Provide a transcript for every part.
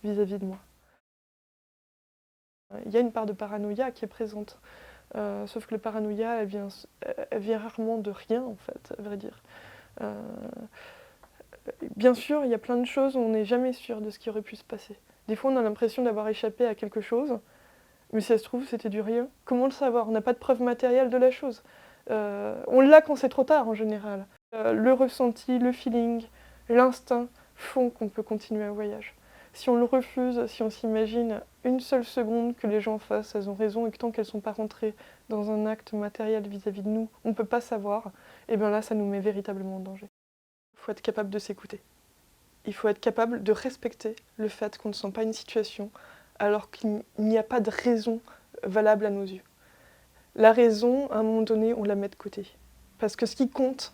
vis-à-vis de moi. Il y a une part de paranoïa qui est présente, sauf que le paranoïa, elle vient rarement de rien, en fait, à vrai dire. Bien sûr, il y a plein de choses où on n'est jamais sûr de ce qui aurait pu se passer. Des fois, on a l'impression d'avoir échappé à quelque chose, mais si ça se trouve, c'était du rien. Comment le savoir? On n'a pas de preuve matérielle de la chose. On l'a quand c'est trop tard, en général. Le ressenti, le feeling, l'instinct font qu'on peut continuer un voyage. Si on le refuse, si on s'imagine une seule seconde que les gens en face, elles ont raison, et que tant qu'elles ne sont pas rentrées dans un acte matériel vis-à-vis de nous, on ne peut pas savoir, et bien là, ça nous met véritablement en danger. Il faut être capable de s'écouter. Il faut être capable de respecter le fait qu'on ne sent pas une situation alors qu'il n'y a pas de raison valable à nos yeux. La raison, à un moment donné, on la met de côté. Parce que ce qui compte,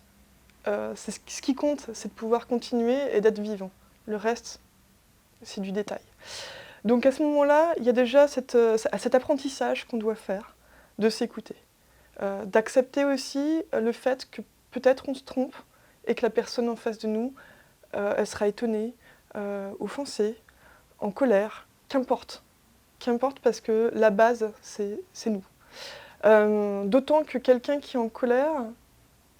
c'est de pouvoir continuer et d'être vivant. Le reste, c'est du détail. Donc à ce moment-là, il y a déjà cet apprentissage qu'on doit faire de s'écouter. D'accepter aussi le fait que peut-être on se trompe et que la personne en face de nous, elle sera étonnée, offensée, en colère, qu'importe. Qu'importe parce que la base, c'est nous. D'autant que quelqu'un qui est en colère,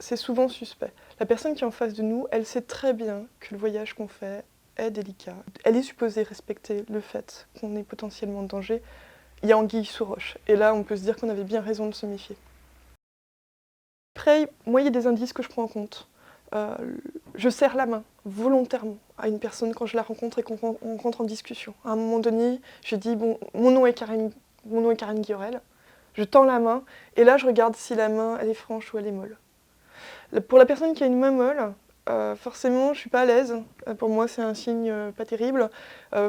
c'est souvent suspect. La personne qui est en face de nous, elle sait très bien que le voyage qu'on fait est délicat. Elle est supposée respecter le fait qu'on est potentiellement en danger. Il y a anguille sous roche. Et là, on peut se dire qu'on avait bien raison de se méfier. Après, moi, il y a des indices que je prends en compte. Je serre la main volontairement à une personne quand je la rencontre et qu'on rentre en discussion. À un moment donné, je dis bon, mon nom est Karine Guillerel. Je tends la main et là, je regarde si la main elle est franche ou elle est molle. Pour la personne qui a une main molle, forcément, je suis pas à l'aise. Pour moi, c'est un signe pas terrible.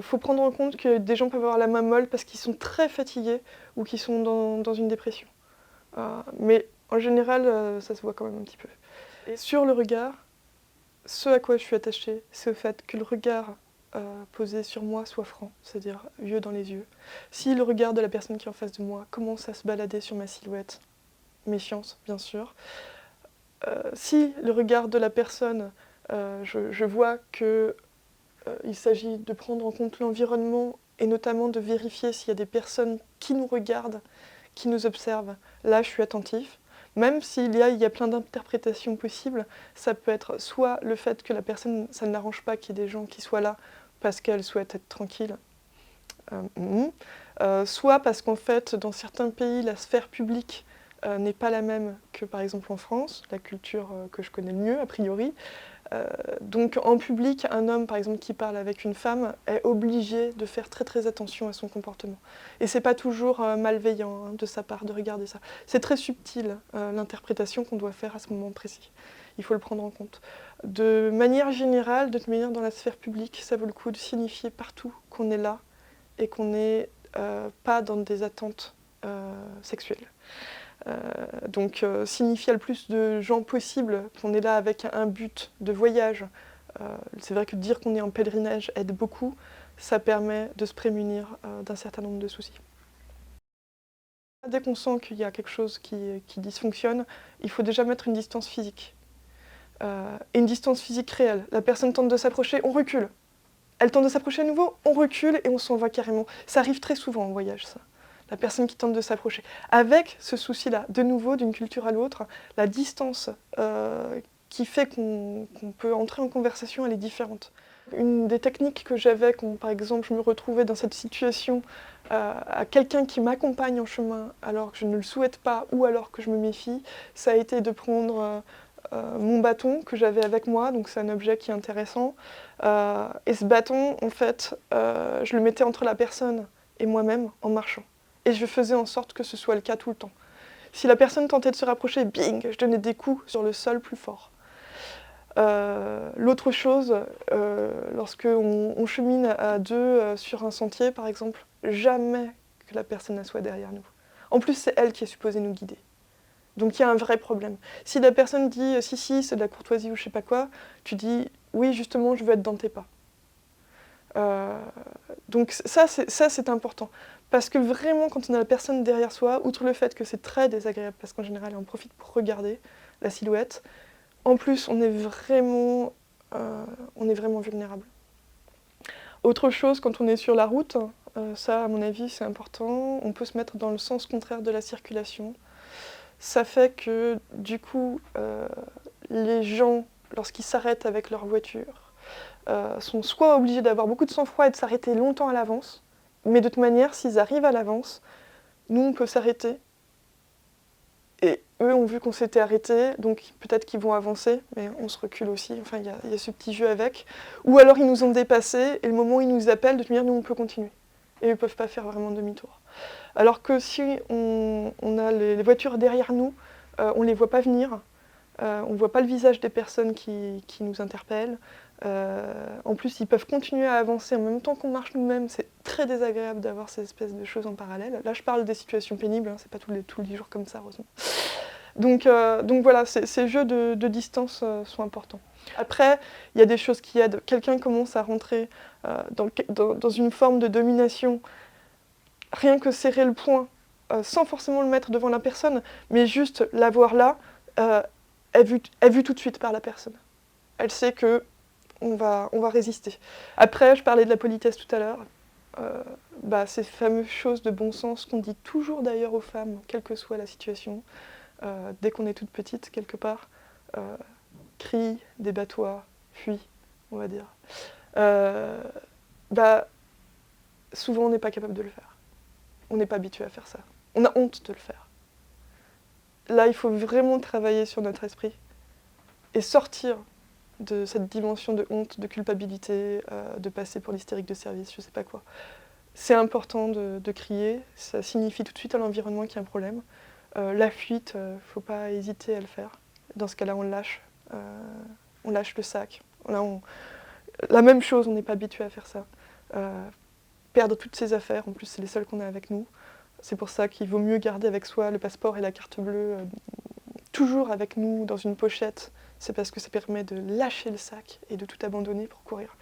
Faut prendre en compte que des gens peuvent avoir la main molle parce qu'ils sont très fatigués ou qu'ils sont dans une dépression. Mais en général, ça se voit quand même un petit peu. Et sur le regard, ce à quoi je suis attachée, c'est au fait que le regard posé sur moi soit franc, c'est-à-dire yeux dans les yeux. Si le regard de la personne qui est en face de moi commence à se balader sur ma silhouette, méfiance bien sûr. Si le regard de la personne, je vois qu'il s'agit de prendre en compte l'environnement et notamment de vérifier s'il y a des personnes qui nous regardent, qui nous observent, là je suis attentif. Même s'il y a plein d'interprétations possibles, ça peut être soit le fait que la personne, ça ne l'arrange pas qu'il y ait des gens qui soient là parce qu'elle souhaite être tranquille, soit parce qu'en fait, dans certains pays, la sphère publique n'est pas la même que par exemple en France, la culture que je connais le mieux a priori. Donc en public, un homme par exemple qui parle avec une femme est obligé de faire très très attention à son comportement. Et c'est pas toujours malveillant de sa part de regarder ça. C'est très subtil l'interprétation qu'on doit faire à ce moment précis. Il faut le prendre en compte. De manière générale, de toute manière dans la sphère publique, ça vaut le coup de signifier partout qu'on est là et qu'on n'est pas dans des attentes sexuelles. Donc signifier le plus de gens possible qu'on est là avec un but de voyage. C'est vrai que dire qu'on est en pèlerinage aide beaucoup, ça permet de se prémunir d'un certain nombre de soucis. Dès qu'on sent qu'il y a quelque chose qui dysfonctionne, il faut déjà mettre une distance physique. Et une distance physique réelle. La personne tente de s'approcher, on recule. Elle tente de s'approcher à nouveau, on recule et on s'en va carrément. Ça arrive très souvent en voyage, ça. La personne qui tente de s'approcher. Avec ce souci-là, de nouveau, d'une culture à l'autre, la distance qui fait qu'on peut entrer en conversation, elle est différente. Une des techniques que j'avais quand, par exemple, je me retrouvais dans cette situation à quelqu'un qui m'accompagne en chemin alors que je ne le souhaite pas ou alors que je me méfie, ça a été de prendre mon bâton que j'avais avec moi, donc c'est un objet qui est intéressant. Et ce bâton, en fait, je le mettais entre la personne et moi-même en marchant. Et je faisais en sorte que ce soit le cas tout le temps. Si la personne tentait de se rapprocher, bing, je donnais des coups sur le sol plus fort. L'autre chose, lorsque on chemine à deux sur un sentier, par exemple, jamais que la personne ne soit derrière nous. En plus, c'est elle qui est supposée nous guider. Donc il y a un vrai problème. Si la personne dit « si, c'est de la courtoisie ou je sais pas quoi », tu dis « oui, justement, je veux être dans tes pas ». Donc ça, c'est important. Parce que vraiment, quand on a la personne derrière soi, outre le fait que c'est très désagréable, parce qu'en général, on profite pour regarder la silhouette, en plus, on est vraiment vulnérable. Autre chose, quand on est sur la route, ça à mon avis c'est important, on peut se mettre dans le sens contraire de la circulation. Ça fait que du coup, les gens, lorsqu'ils s'arrêtent avec leur voiture, sont soit obligés d'avoir beaucoup de sang-froid et de s'arrêter longtemps à l'avance, mais de toute manière, s'ils arrivent à l'avance, nous on peut s'arrêter. Et eux ont vu qu'on s'était arrêté, donc peut-être qu'ils vont avancer, mais on se recule aussi. Enfin, il y a ce petit jeu avec. Ou alors ils nous ont dépassés, et le moment où ils nous appellent, de toute manière, nous on peut continuer. Et ils ne peuvent pas faire vraiment demi-tour. Alors que si on a les voitures derrière nous, on ne les voit pas venir, on ne voit pas le visage des personnes qui nous interpellent. En plus, ils peuvent continuer à avancer en même temps qu'on marche nous-mêmes. C'est très désagréable d'avoir ces espèces de choses en parallèle. Là, je parle des situations pénibles, hein, c'est pas tous les jours comme ça, heureusement. Donc voilà, ces jeux de distance sont importants. Après, il y a des choses qui aident. Quelqu'un commence à rentrer dans une forme de domination, rien que serrer le poing, sans forcément le mettre devant la personne, mais juste l'avoir là, est vue tout de suite par la personne. Elle sait que on va résister. Après, je parlais de la politesse tout à l'heure. Ces fameuses choses de bon sens qu'on dit toujours d'ailleurs aux femmes, quelle que soit la situation, dès qu'on est toute petite, quelque part, crie, débat-toi, fuis, on va dire. Souvent, on n'est pas capable de le faire. On n'est pas habitué à faire ça. On a honte de le faire. Là, il faut vraiment travailler sur notre esprit et sortir de cette dimension de honte, de culpabilité, de passer pour l'hystérique de service, je sais pas quoi. C'est important de crier, ça signifie tout de suite à l'environnement qu'il y a un problème. La fuite, faut pas hésiter à le faire. Dans ce cas-là, on lâche le sac. Là, la même chose, on n'est pas habitué à faire ça. Perdre toutes ses affaires, en plus c'est les seules qu'on a avec nous. C'est pour ça qu'il vaut mieux garder avec soi le passeport et la carte bleue toujours avec nous dans une pochette. C'est parce que ça permet de lâcher le sac et de tout abandonner pour courir.